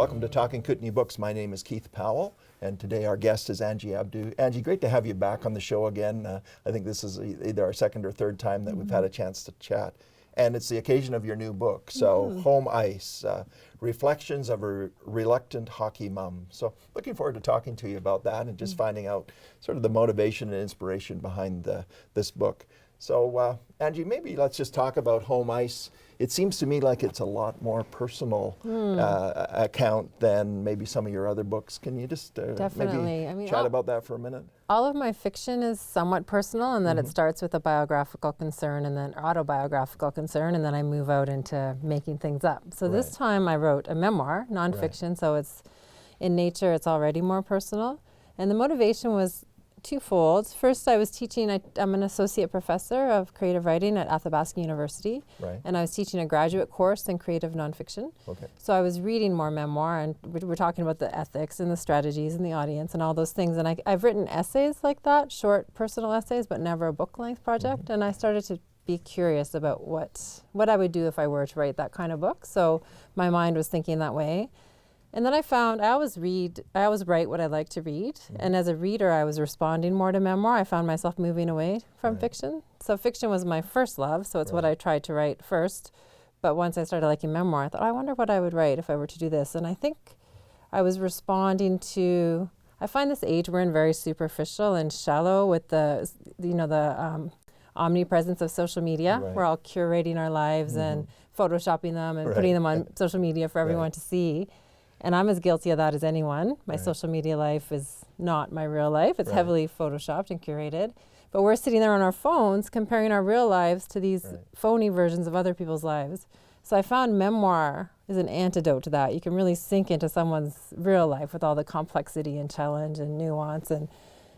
Welcome to Talking Kootenay Books. My name is Keith Powell, and today our guest is Angie Abdou. Angie, great to have you back on the show again. I think this is either our second or third time that we've had a chance to chat. And it's the occasion of your new book, so Home Ice, Reflections of a Reluctant Hockey Mom. So looking forward to talking to you about that and just finding out sort of the motivation and inspiration behind this book. So Angie, maybe let's just talk about Home Ice. It seems to me like it's a lot more personal account than maybe some of your other books. Can you just maybe chat about that for a minute? All of my fiction is somewhat personal in that it starts with a biographical concern and then autobiographical concern, and then I move out into making things up. So this time I wrote a memoir, nonfiction, so it's in nature, it's already more personal. And the motivation was twofold. First, I was teaching, I'm an associate professor of creative writing at Athabasca University, and I was teaching a graduate course in creative nonfiction. So I was reading more memoir, and we're talking about the ethics and the strategies and the audience and all those things. And I've written essays like that, short personal essays, but never a book-length project. And I started to be curious about what I would do if I were to write that kind of book. So my mind was thinking that way. And then I found I always write what I like to read. And as a reader, I was responding more to memoir. I found myself moving away from fiction. So fiction was my first love, so it's what I tried to write first. But once I started liking memoir, I thought, I wonder what I would write if I were to do this. And I think I was responding to, I find this age we're in very superficial and shallow with the omnipresence of social media. We're all curating our lives and photoshopping them and putting them on social media for everyone to see. And I'm as guilty of that as anyone. My social media life is not my real life. It's heavily photoshopped and curated. But we're sitting there on our phones comparing our real lives to these phony versions of other people's lives. So I found memoir is an antidote to that. You can really sink into someone's real life with all the complexity and challenge and nuance. And,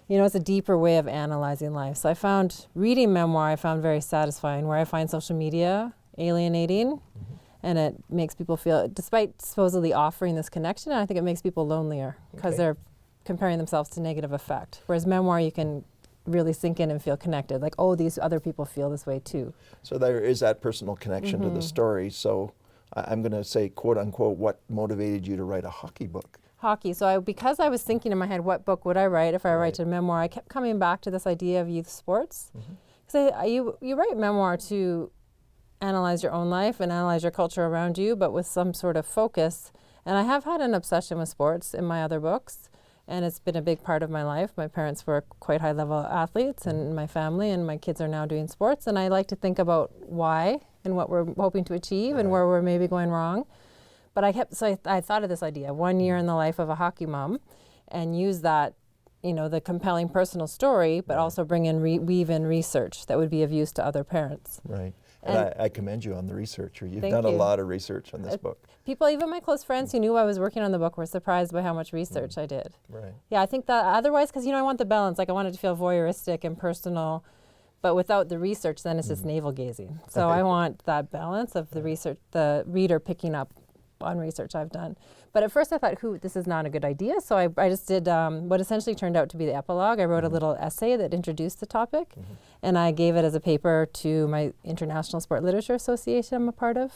you know, it's a deeper way of analyzing life. So I found reading memoir, I found very satisfying, where I find social media alienating. And it makes people feel, despite supposedly offering this connection, I think it makes people lonelier because they're comparing themselves to negative effect. Whereas memoir, you can really sink in and feel connected. Like, oh, these other people feel this way too. So there is that personal connection to the story. So I'm going to say, quote unquote, what motivated you to write a hockey book? Hockey. So because I was thinking in my head, what book would I write if I write a memoir? I kept coming back to this idea of youth sports. Because you write memoir to analyze your own life and analyze your culture around you, but with some sort of focus. And I have had an obsession with sports in my other books, and it's been a big part of my life. My parents were quite high-level athletes and my family, and my kids are now doing sports, and I like to think about why and what we're hoping to achieve and where we're maybe going wrong. But I thought of this idea, 1 year in the life of a hockey mom, and use that, you know, the compelling personal story, but also weave in research that would be of use to other parents. And I commend you on the research. You've done a lot of research on this book. People, even my close friends who knew I was working on the book, were surprised by how much research I did. Yeah, I think that otherwise, because, you know, I want the balance. Like, I want it to feel voyeuristic and personal, but without the research, then it's just navel gazing. So I want that balance of the research, the reader picking up on research I've done. But at first I thought, this is not a good idea. So I just did what essentially turned out to be the epilogue. I wrote a little essay that introduced the topic, and I gave it as a paper to my International Sport Literature Association I'm a part of.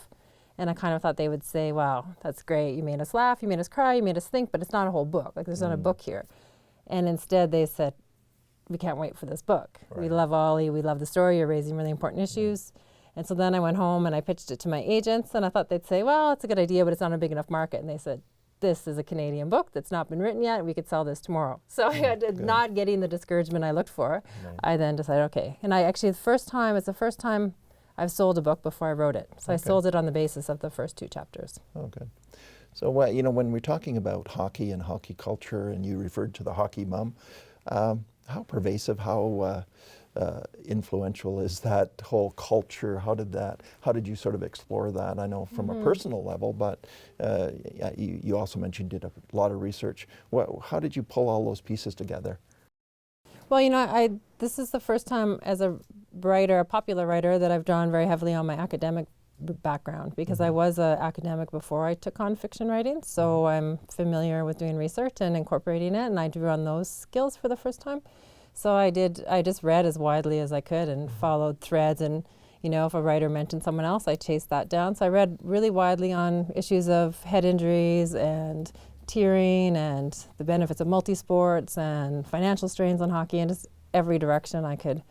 And I kind of thought they would say, wow, that's great. You made us laugh, you made us cry, you made us think, but it's not a whole book. Like, there's not a book here. And instead they said, we can't wait for this book. We love Ollie, we love the story, you're raising really important issues. And so then I went home and I pitched it to my agents, and I thought they'd say, well, it's a good idea, but it's not a big enough market. And they said, this is a Canadian book that's not been written yet. We could sell this tomorrow. So I had not getting the discouragement I looked for. I then decided, okay. And it's the first time I've sold a book before I wrote it. So I sold it on the basis of the first 2 chapters. Oh, good. So, you know, when we're talking about hockey and hockey culture, and you referred to the hockey mom, how pervasive, how influential is that whole culture? How did you sort of explore that? I know from a personal level, but you also mentioned you did a lot of research. How did you pull all those pieces together? Well, you know, this is the first time as a writer, a popular writer, that I've drawn very heavily on my academic background, because I was an academic before I took on fiction writing, so I'm familiar with doing research and incorporating it, and I drew on those skills for the first time. So I just read as widely as I could and followed threads, and You know, if a writer mentioned someone else, I chased that down. So I read really widely on issues of head injuries and tearing and the benefits of multi-sports and financial strains on hockey, and just every direction I could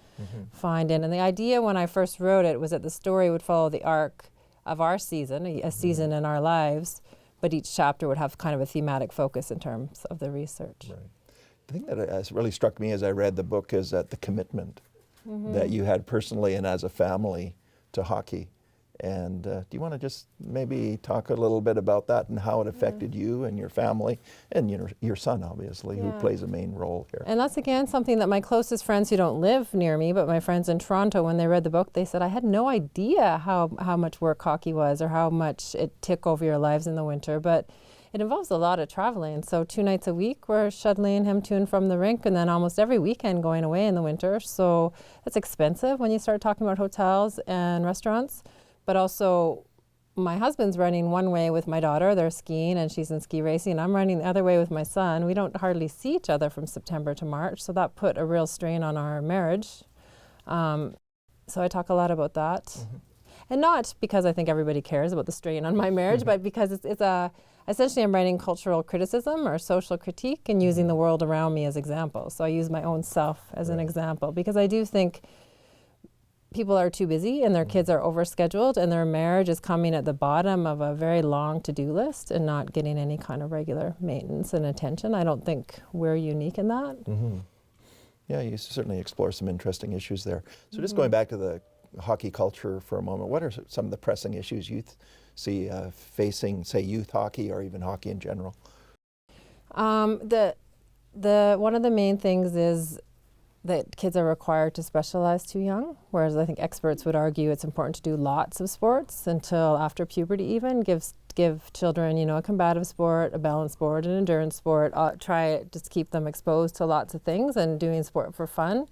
find in. And the idea when I first wrote it was that the story would follow the arc of our season, a season in our lives, but each chapter would have kind of a thematic focus in terms of the research. Right. The thing that has really struck me as I read the book is that the commitment that you had personally and as a family to hockey. And do you want to just maybe talk a little bit about that and how it affected you and your family and your son, obviously, who plays a main role here? And that's, again, something that my closest friends who don't live near me, but my friends in Toronto, when they read the book, they said, I had no idea how much work hockey was or how much it took over your lives in the winter. But it involves a lot of traveling. So 2 nights a week, we're shuttling him to and from the rink, and then almost every weekend going away in the winter. So that's expensive when you start talking about hotels and restaurants. But also, my husband's running one way with my daughter. They're skiing and she's in ski racing. And I'm running the other way with my son. We don't hardly see each other from September to March. So that put a real strain on our marriage. So I talk a lot about that. And not because I think everybody cares about the strain on my marriage, but because essentially I'm writing cultural criticism or social critique and using the world around me as examples. So I use my own self as an example, because I do think people are too busy and their kids are overscheduled and their marriage is coming at the bottom of a very long to-do list and not getting any kind of regular maintenance and attention. I don't think we're unique in that. Yeah, you certainly explore some interesting issues there. So just going back to the hockey culture for a moment, what are some of the pressing issues you see facing, say, youth hockey or even hockey in general? One of the main things is that kids are required to specialize too young, whereas I think experts would argue it's important to do lots of sports until after puberty even, give children, a combative sport, a balanced sport, an endurance sport, try just keep them exposed to lots of things and doing sport for fun.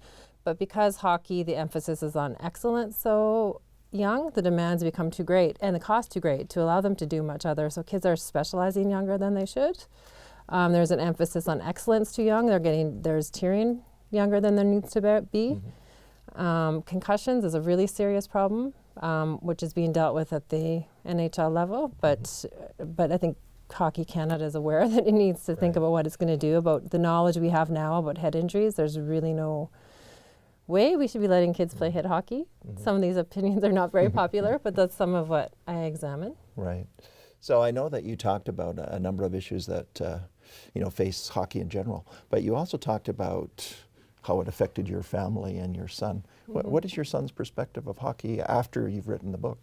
But because hockey, the emphasis is on excellence so young, the demands become too great and the cost too great to allow them to do much other. So kids are specializing younger than they should. There's an emphasis on excellence too young. There's tearing younger than there needs to be. Concussions is a really serious problem, which is being dealt with at the NHL level. But I think Hockey Canada is aware that it needs to think about what it's going to do about the knowledge we have now about head injuries. There's really no way we should be letting kids play head hockey. Some of these opinions are not very popular, but that's some of what I examine. Right. So I know that you talked about a number of issues that face hockey in general, but you also talked about how it affected your family and your son. What is your son's perspective of hockey after you've written the book?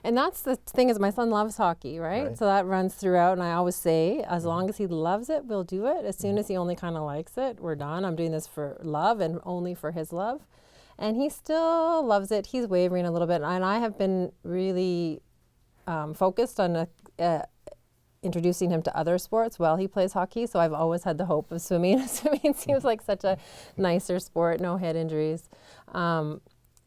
And that's the thing, is my son loves hockey, right? So that runs throughout, and I always say, as long as he loves it, we'll do it. As soon as he only kind of likes it, we're done. I'm doing this for love and only for his love. And he still loves it. He's wavering a little bit, and I have been really focused on introducing him to other sports while he plays hockey. So I've always had the hope of swimming. Swimming seems like such a nicer sport, no head injuries.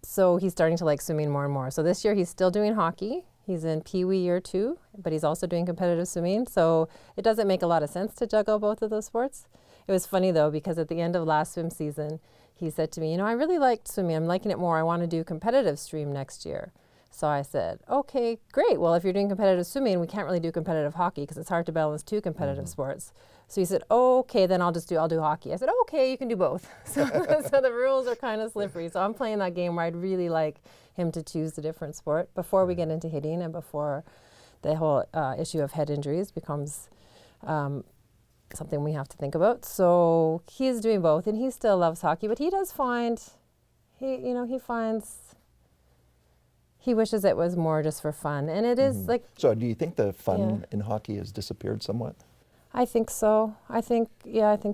So he's starting to like swimming more and more. So this year he's still doing hockey. He's in Pee Wee year 2, but he's also doing competitive swimming. So it doesn't make a lot of sense to juggle both of those sports. It was funny though, because at the end of last swim season, he said to me, I really liked swimming. I'm liking it more. I want to do competitive stream next year. So I said, okay, great. Well, if you're doing competitive swimming, we can't really do competitive hockey because it's hard to balance 2 competitive sports. So he said, okay, then I'll do hockey. I said, okay, you can do both. So the rules are kind of slippery. So I'm playing that game where I'd really like him to choose a different sport before we get into hitting and before the whole issue of head injuries becomes something we have to think about. So he's doing both, and he still loves hockey, but he does find, he wishes it was more just for fun. And it is like... So do you think the fun in hockey has disappeared somewhat? I think so. I think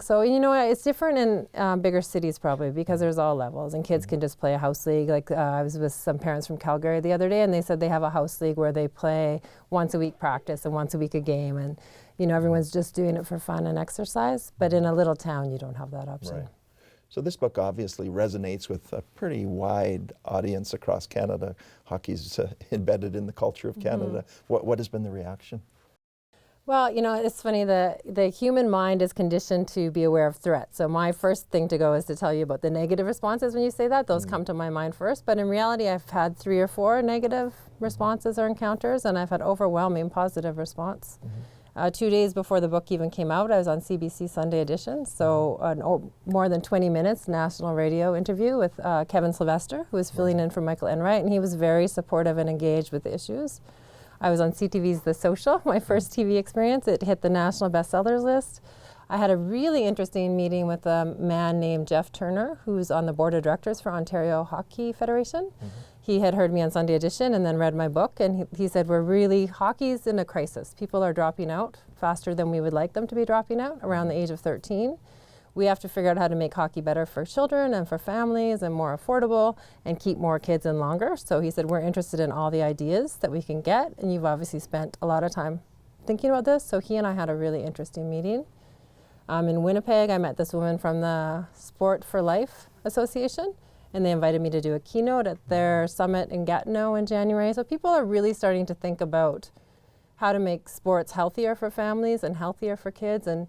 so. And it's different in bigger cities probably because there's all levels and kids can just play a house league. Like I was with some parents from Calgary the other day and they said they have a house league where they play once a week practice and once a week a game. And, everyone's just doing it for fun and exercise. But in a little town, you don't have that option. Right. So this book obviously resonates with a pretty wide audience across Canada. Hockey's embedded in the culture of Canada. What has been the reaction? Well, it's funny, the human mind is conditioned to be aware of threats. So my first thing to go is to tell you about the negative responses when you say that. Those come to my mind first. But in reality, I've had 3 or 4 negative responses or encounters, and I've had overwhelming positive response. 2 days before the book even came out, I was on CBC Sunday Edition. So more than 20 minutes national radio interview with Kevin Sylvester, who was filling in for Michael Enright, and he was very supportive and engaged with the issues. I was on CTV's The Social, my first TV experience. It hit the national bestsellers list. I had a really interesting meeting with a man named Jeff Turner, who's on the board of directors for Ontario Hockey Federation. He had heard me on Sunday Edition and then read my book, and he said, hockey's in a crisis. People are dropping out faster than we would like them to be dropping out, around the age of 13. We have to figure out how to make hockey better for children and for families and more affordable and keep more kids in longer. So he said, we're interested in all the ideas that we can get, and you've obviously spent a lot of time thinking about this. So he and I had a really interesting meeting. In Winnipeg, I met this woman from the Sport for Life Association, and they invited me to do a keynote at their summit in Gatineau in January. So people are really starting to think about how to make sports healthier for families and healthier for kids, and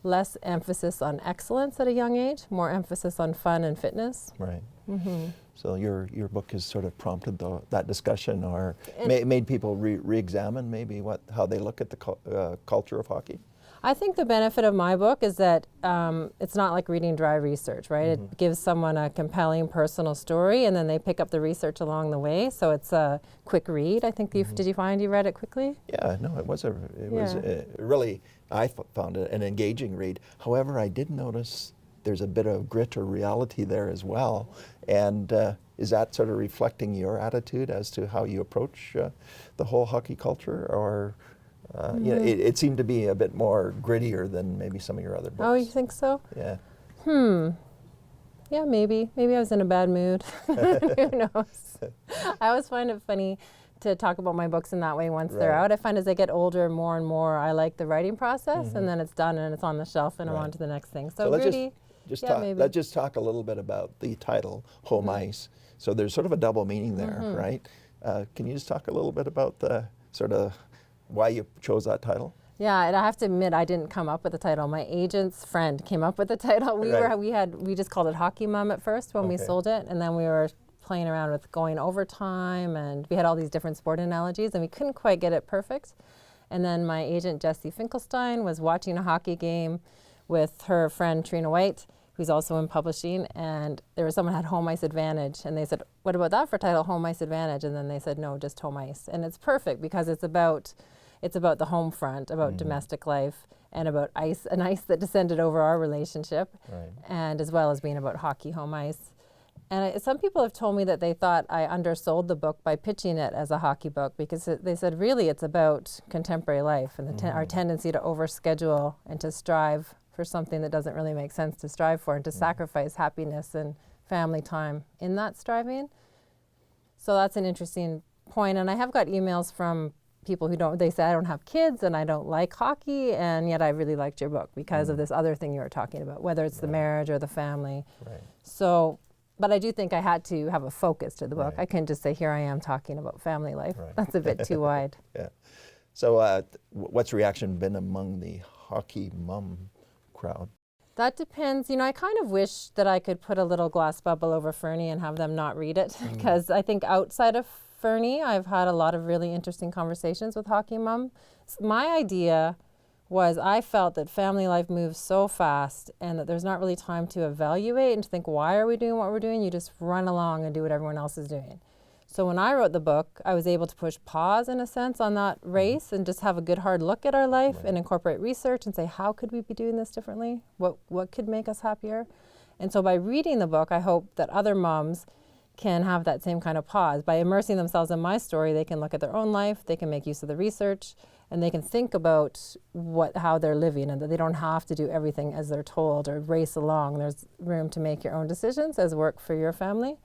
less emphasis on excellence at a young age, more emphasis on fun and fitness. Right. So your book has sort of prompted that discussion, or made people re-examine maybe how they look at the culture of hockey? I think the benefit of my book is that it's not like reading dry research, right? It gives someone a compelling personal story, and then they pick up the research along the way. So it's a quick read. I think did you find you read it quickly? Yeah, no, it was really, I found it an engaging read. However, I did notice there's a bit of grit or reality there as well. And is that sort of reflecting your attitude as to how you approach the whole hockey culture, or? It seemed to be a bit more grittier than maybe some of your other books. Oh, you think so? Yeah. Yeah, maybe. Maybe I was in a bad mood. Who knows? I always find it funny to talk about my books in that way once they're out. I find as I get older, more and more, I like the writing process, and then it's done and it's on the shelf and I'm on to the next thing. So let's maybe. just talk a little bit about the title, Home Ice. So there's sort of a double meaning there, right? Can you just talk a little bit about the sort of why you chose that title? Yeah, and I have to admit, I didn't come up with the title. My agent's friend came up with the title. We just called it Hockey Mom at first when we sold it, and then we were playing around with going overtime, and we had all these different sport analogies, and we couldn't quite get it perfect. And then my agent, Jesse Finkelstein, was watching a hockey game with her friend Trina White, who's also in publishing, and there was someone had Home Ice Advantage, and they said, what about that for title, Home Ice Advantage? And then they said, no, just Home Ice. And it's perfect because it's about the home front, about domestic life, and about an ice that descended over our relationship, and as well as being about hockey, home ice. And some people have told me that they thought I undersold the book by pitching it as a hockey book, because they said really it's about contemporary life and our tendency to overschedule and to strive for something that doesn't really make sense to strive for, and to sacrifice happiness and family time in that striving. So that's an interesting point. And I have got emails from people they say, I don't have kids and I don't like hockey, and yet I really liked your book because of this other thing you were talking about, whether it's the marriage or the family. So, but I do think I had to have a focus to the book. I couldn't just say, here I am talking about family life. That's a bit too wide. So what's reaction been among the hockey mom crowd? That depends. I kind of wish that I could put a little glass bubble over Fernie and have them not read it, because I think outside of Fernie, I've had a lot of really interesting conversations with hockey mom. My idea was I felt that family life moves so fast and that there's not really time to evaluate and to think, why are we doing what we're doing? You just run along and do what everyone else is doing. So when I wrote the book, I was able to push pause in a sense on that race and just have a good hard look at our life and incorporate research and say, how could we be doing this differently? What could make us happier? And so by reading the book, I hope that other moms can have that same kind of pause. By immersing themselves in my story, they can look at their own life, they can make use of the research, and they can think about how they're living, and that they don't have to do everything as they're told or race along. There's room to make your own decisions as work for your family.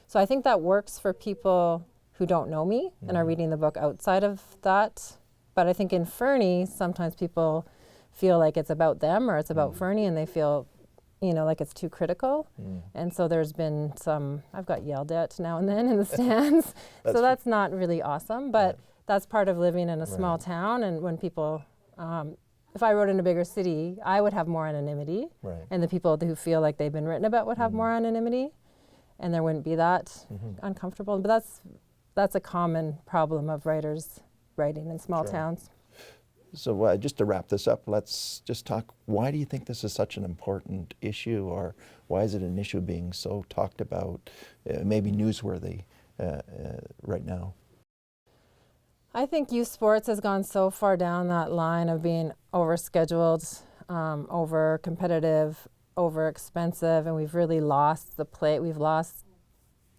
So I think that works for people who don't know me and are reading the book outside of that. But I think in Fernie, sometimes people feel like it's about them or it's about Fernie, and they feel like it's too critical. And so there's been I've got yelled at now and then in the stands. So that's not really awesome, but that's part of living in a small town, and when people If I wrote in a bigger city, I would have more anonymity, Right. and the people who feel like they've been written about would have more anonymity, and there wouldn't be that uncomfortable. But that's a common problem of writers writing in small Sure. towns. So just to wrap this up, let's just talk, why do you think this is such an important issue, or why is it an issue being so talked about, maybe newsworthy right now? I think youth sports has gone so far down that line of being overscheduled, over competitive, over expensive, and we've really lost the play. We've lost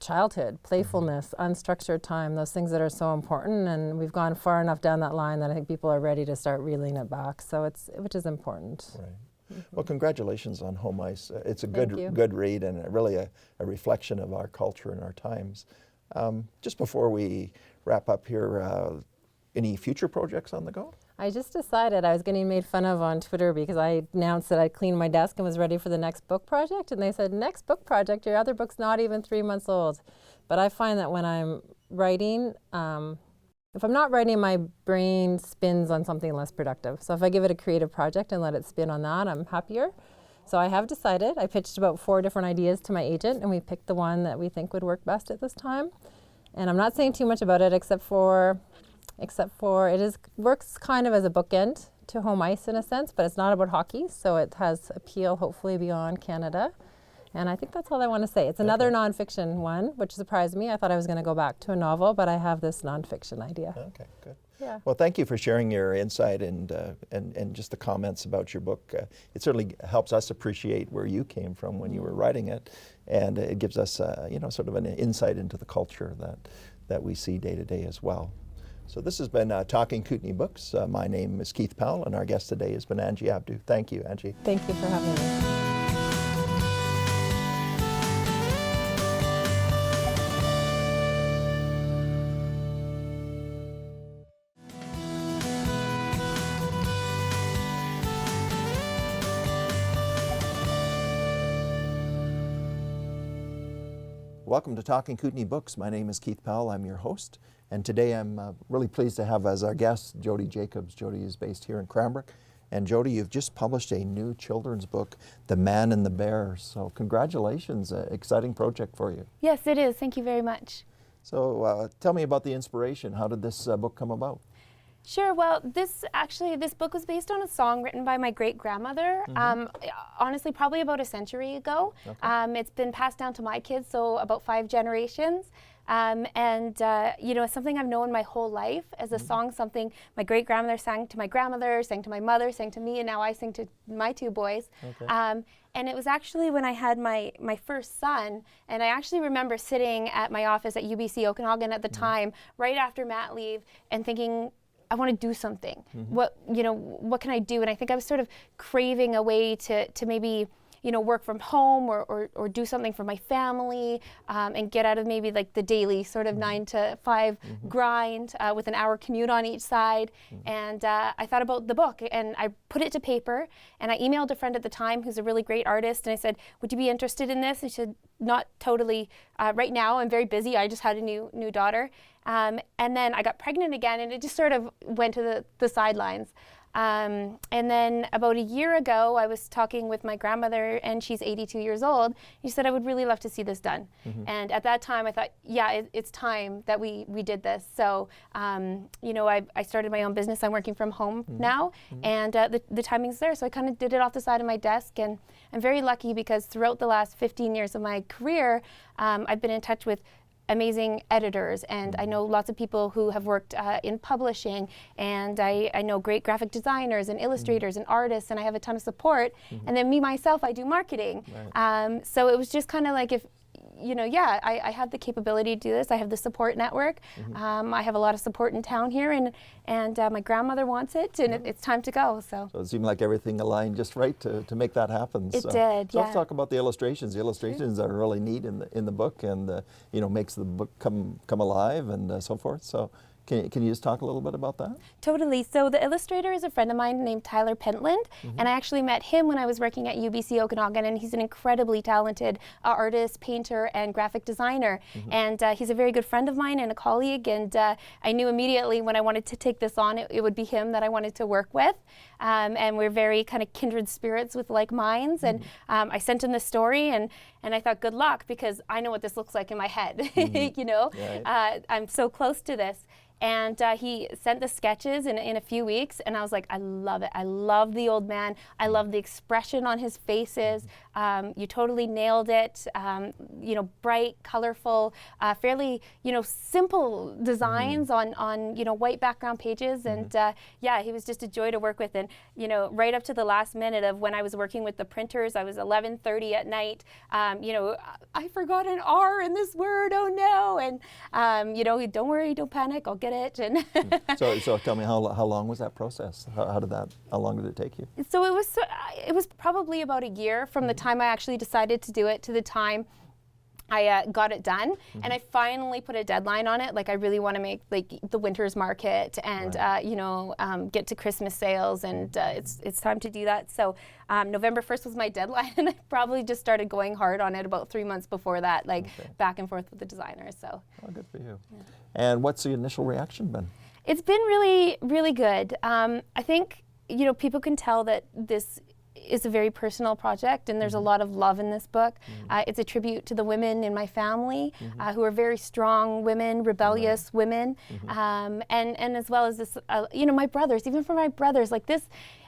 childhood, playfulness, unstructured time, those things that are so important, and we've gone far enough down that line that I think people are ready to start reeling it back. So which is important. Right. Well, congratulations on Home Ice. It's a Thank you. good read, and really a reflection of our culture and our times. Just before we wrap up here, any future projects on the go? I just decided I was getting made fun of on Twitter because I announced that I'd cleaned my desk and was ready for the next book project. And they said, next book project? Your other book's not even 3 months old. But I find that when I'm writing, if I'm not writing, my brain spins on something less productive. So if I give it a creative project and let it spin on that, I'm happier. So I have decided, I pitched about 4 different ideas to my agent, and we picked the one that we think would work best at this time. And I'm not saying too much about it except for works kind of as a bookend to Home Ice in a sense, but it's not about hockey, so it has appeal hopefully beyond Canada. And I think that's all I want to say. It's another nonfiction one, which surprised me. I thought I was going to go back to a novel, but I have this nonfiction idea. Okay, good. Yeah. Well, thank you for sharing your insight and just the comments about your book. It certainly helps us appreciate where you came from when you were writing it, and it gives us, sort of an insight into the culture that we see day to day as well. So this has been Talking Kootenay Books. My name is Keith Powell, and our guest today has been Angie Abdou. Thank you, Angie. Thank you for having me. Welcome to Talking Kootenay Books. My name is Keith Powell. I'm your host. And today I'm really pleased to have as our guest Jody Jacob. Jody is based here in Cranbrook. And Jody, you've just published a new children's book, The Man and the Bear. So congratulations, exciting project for you. Yes, it is. Thank you very much. So tell me about the inspiration. How did this book come about? Sure. Well, this book was based on a song written by my great-grandmother, honestly, probably about a century ago. Okay. It's been passed down to my kids, so about 5 generations. It's something I've known my whole life as a song, something my great-grandmother sang to my grandmother, sang to my mother, sang to me, and now I sing to my 2 boys. Okay. And it was actually when I had my first son, and I actually remember sitting at my office at UBC Okanagan at the time, right after mat leave, and thinking, I want to do something. What can I do? And I think I was sort of craving a way to maybe, work from home or do something for my family, and get out of maybe like the daily sort of 9 to 5 grind with an hour commute on each side. And I thought about the book, and I put it to paper, and I emailed a friend at the time who's a really great artist, and I said, would you be interested in this? And she said, not totally. Right now, I'm very busy. I just had a new daughter. And then I got pregnant again, and it just sort of went to the sidelines. And then about a year ago, I was talking with my grandmother, and she's 82 years old. She said, I would really love to see this done. And at that time, I thought, yeah, it's time that we did this. So, I started my own business. I'm working from home now, and the timing's there. So I kind of did it off the side of my desk, and I'm very lucky because throughout the last 15 years of my career, I've been in touch with amazing editors, and I know lots of people who have worked in publishing, and I know great graphic designers and illustrators and artists, and I have a ton of support. And then me myself, I do marketing. Right. So it was just kind of like, if I have the capability to do this. I have the support network. I have a lot of support in town here, and my grandmother wants it, and it's time to go. So it seemed like everything aligned just right to make that happen. It did. So let's talk about the illustrations. The illustrations are really neat in the book, and makes the book come alive and so forth. So Can you just talk a little bit about that? Totally. So the illustrator is a friend of mine named Tyler Pentland, and I actually met him when I was working at UBC Okanagan, and he's an incredibly talented artist, painter, and graphic designer. And he's a very good friend of mine and a colleague, and I knew immediately when I wanted to take this on, it would be him that I wanted to work with. And we're very kind of kindred spirits with like minds. And I sent him the story, and I thought, good luck, because I know what this looks like in my head. You know, Right. I'm so close to this. And he sent the sketches in a few weeks, and I was like, I love it. I love the old man. I love the expression on his faces. You totally nailed it. You know, bright, colorful, fairly, you know, simple designs on you know, white background pages. And yeah, he was just a joy to work with. And, you know, right up to the last minute of when I was working with the printers, I was 11:30 at night. You know, I forgot an R in this word. Oh no! And you know, don't worry, don't panic. I'll get it. And So tell me, how long was that process? How long did it take you? so it was probably about a year from the time I actually decided to do it to the time I got it done. And I finally put a deadline on it. Like, I really want to make like the winter's market and you know, get to Christmas sales, and it's time to do that. So November 1st was my deadline, and I probably just started going hard on it about 3 months before that, like back and forth with the designers. So. Oh, good for you. Yeah. And what's the initial reaction been? It's been really, really good. I think, you know, people can tell that this is a very personal project, and there's a lot of love in this book. It's a tribute to the women in my family who are very strong women, rebellious women, and as well as this, you know, my brothers, even for my brothers, like this,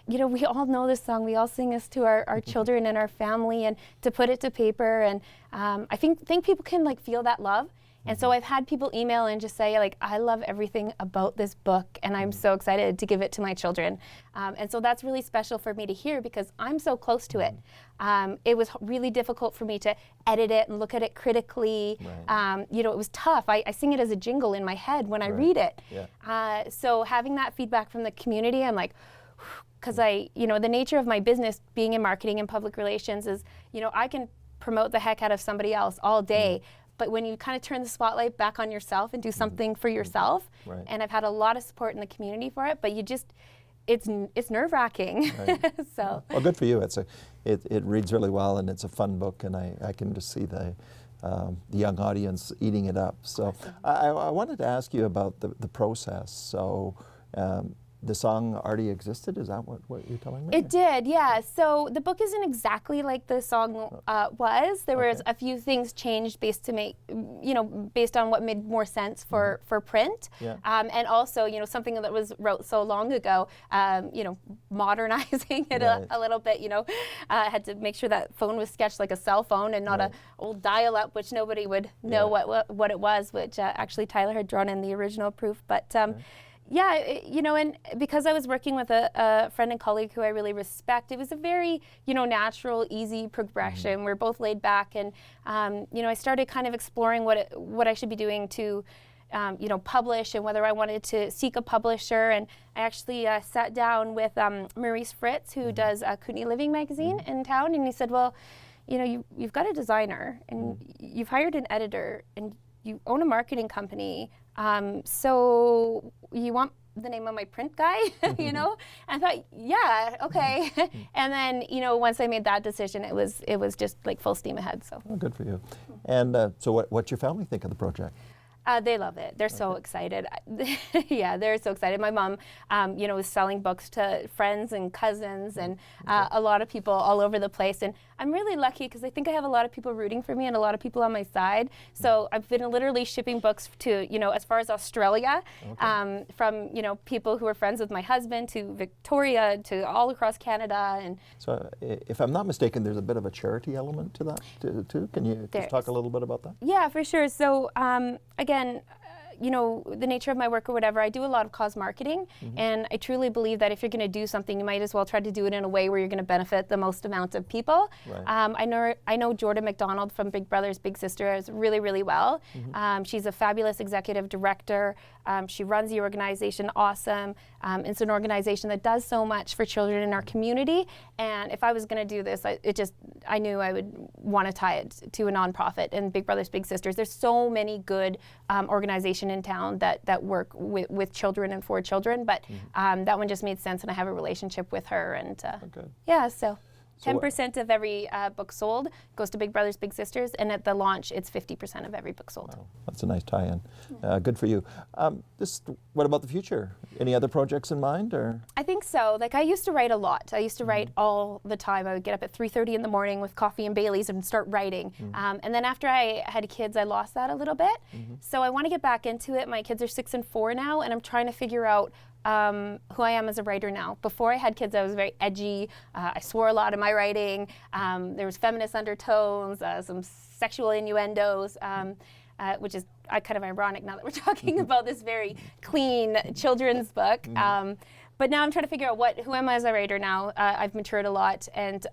you know, we all know this song, we all sing this to our children and our family, and to put it to paper, and I think people can like feel that love. And so I've had people email and just say, like, I love everything about this book, and I'm so excited to give it to my children. And so that's really special for me to hear, because I'm so close to it. It was really difficult for me to edit it and look at it critically. You know, it was tough. I sing it as a jingle in my head when I read it. So having that feedback from the community, I'm like, because you know, the nature of my business being in marketing and public relations is, you know, I can promote the heck out of somebody else all day. But when you kind of turn the spotlight back on yourself and do something for yourself, and I've had a lot of support in the community for it, but you just, it's nerve-wracking. So. Well, good for you. It reads really well, and it's a fun book, and I can just see the young audience eating it up. So I wanted to ask you about the process. So the song already existed? Is that what you're telling me? It did, yeah. So the book isn't exactly like the song was. There was a few things changed based on what made more sense for print. And also, you know, something that was wrote so long ago, you know, modernizing it a little bit, you know. Had to make sure that phone was sketched like a cell phone and not a old dial-up, which nobody would know what it was, which actually Tyler had drawn in the original proof. But yeah, you know, and because I was working with a friend and colleague who I really respect, it was a very, you know, natural, easy progression. We're both laid back, and you know, I started kind of exploring what I should be doing to, you know, publish, and whether I wanted to seek a publisher. And I actually sat down with Maurice Fritz, who does Kootenay Living magazine in town, and he said, well, you know, you've got a designer, and you've hired an editor, and you own a marketing company. So you want the name of my print guy, you know? And I thought, yeah, okay. And then, you know, once I made that decision, it was just like full steam ahead. So. Oh, good for you. And so what's your family think of the project? They love it. They're so excited. Yeah, they're so excited. My mom, you know, is selling books to friends and cousins and a lot of people all over the place. And I'm really lucky because I think I have a lot of people rooting for me and a lot of people on my side. So I've been literally shipping books to, you know, as far as Australia, from, you know, people who are friends with my husband to Victoria to all across Canada. And so if I'm not mistaken, there's a bit of a charity element to that too. Can you just talk a little bit about that? Yeah, for sure. So again, you know, the nature of my work or whatever, I do a lot of cause marketing, and I truly believe that if you're going to do something, you might as well try to do it in a way where you're going to benefit the most amount of people. I know Jordan McDonald from Big Brothers Big Sisters really, really well. She's a fabulous executive director. She runs the organization awesome. It's an organization that does so much for children in our community, and if I was going to do this, I knew I would want to tie it to a nonprofit. And Big Brothers Big Sisters, there's so many good organizations publication in town that work with children and for children, but that one just made sense, and I have a relationship with her, and Good. yeah, so. So 10% of every book sold goes to Big Brothers Big Sisters, and at the launch, it's 50% of every book sold. Wow, that's a nice tie-in. Good for you. What about the future? Any other projects in mind, or? I think so. Like, I used to write a lot. I used to write all the time. I would get up at 3:30 in the morning with coffee and Baileys and start writing. And then after I had kids, I lost that a little bit. So I want to get back into it. My kids are 6 and 4 now, and I'm trying to figure out who I am as a writer now. Before I had kids, I was very edgy. I swore a lot in my writing. There was feminist undertones, some sexual innuendos, which is kind of ironic now that we're talking about this very clean children's book. But now I'm trying to figure out who am I as a writer now. I've matured a lot, and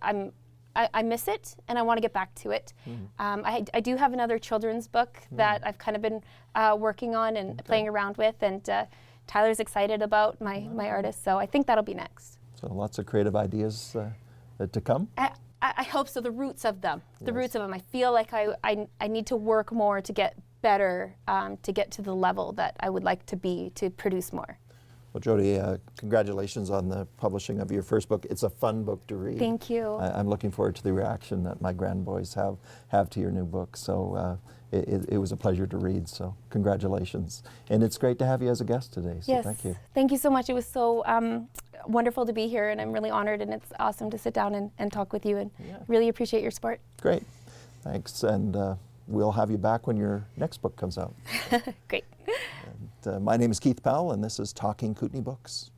I miss it, and I want to get back to it. I do have another children's book that I've kind of been working on and playing around with, and Tyler's excited about my artist, so I think that'll be next. So lots of creative ideas to come? I hope so, the roots of them. The roots of them. I feel like I need to work more to get better, to get to the level that I would like to be, to produce more. Well, Jody, congratulations on the publishing of your first book. It's a fun book to read. Thank you. I'm looking forward to the reaction that my grandboys have to your new book. So it was a pleasure to read, so congratulations. And it's great to have you as a guest today, so yes. thank you. Thank you so much. It was so wonderful to be here, and I'm really honored, and it's awesome to sit down and talk with you, and really appreciate your support. Great. Thanks. And we'll have you back when your next book comes out. Great. And, my name is Keith Powell, and this is Talking Kootenay Books.